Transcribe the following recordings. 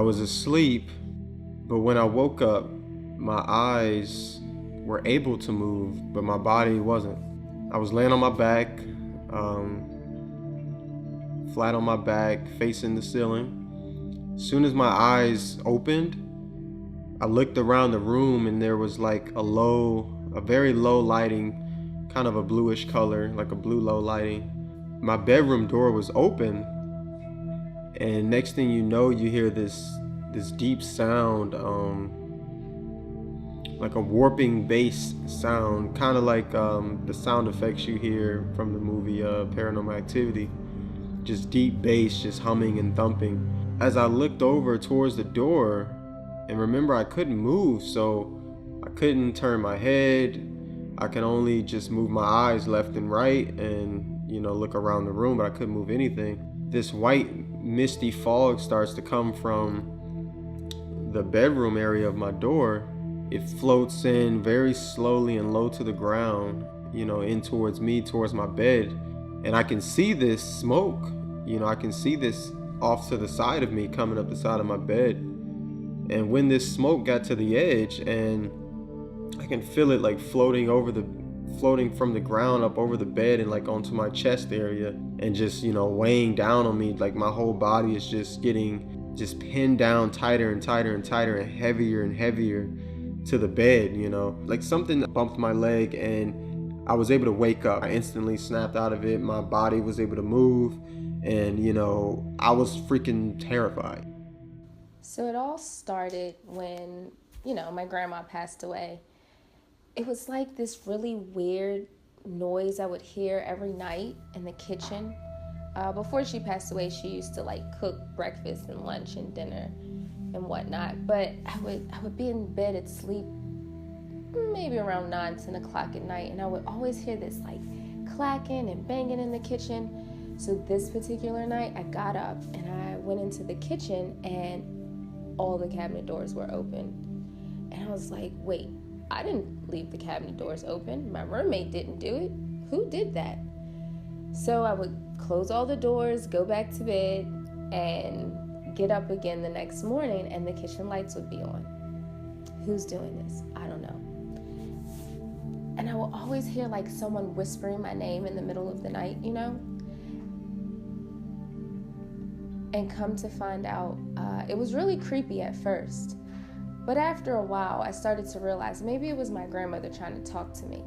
was asleep, but when I woke up, my eyes were able to move, but my body wasn't. I was laying on my back, flat on my back, facing the ceiling. As soon as my eyes opened, I looked around the room and there was like a very low lighting, kind of a bluish color, like a blue low lighting. My bedroom door was open, and next thing you know, you hear this deep sound, like a warping bass sound, kind of like the sound effects you hear from the movie Paranormal Activity. Just deep bass, just humming and thumping. As I looked over towards the door, and remember I couldn't move, so I couldn't turn my head. I could only just move my eyes left and right and, look around the room, but I couldn't move anything. This white misty fog starts to come from the bedroom area of my door. It floats in very slowly and low to the ground, in towards me, towards my bed. And I can see this smoke, I can see this off to the side of me, coming up the side of my bed. And when this smoke got to the edge, and I can feel it like floating from the ground up over the bed and like onto my chest area, and just, weighing down on me, like my whole body is just getting pinned down tighter and tighter and tighter and heavier to the bed, like something bumped my leg and I was able to wake up. I instantly snapped out of it. My body was able to move, and I was freaking terrified. So it all started when, my grandma passed away. It was like this really weird noise I would hear every night in the kitchen. Before she passed away, she used to like cook breakfast and lunch and dinner and whatnot. But I would be in bed at sleep maybe around 9-10 o'clock at night, and I would always hear this like clacking and banging in the kitchen. So this particular night, I got up and I went into the kitchen, and all the cabinet doors were open. And I was like, wait, I didn't leave the cabinet doors open. My roommate didn't do it. Who did that? So I would close all the doors, go back to bed, and get up again the next morning, and the kitchen lights would be on. Who's doing this? I don't know. And I will always hear like someone whispering my name in the middle of the night, And come to find out, it was really creepy at first. But after a while, I started to realize maybe it was my grandmother trying to talk to me.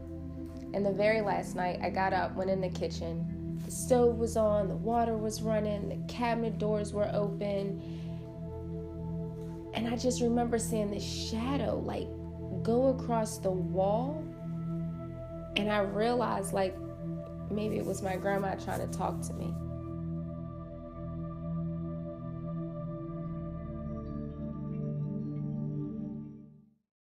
And the very last night, I got up, went in the kitchen. The stove was on, the water was running, the cabinet doors were open. And I just remember seeing this shadow like go across the wall. And I realized like maybe it was my grandma trying to talk to me.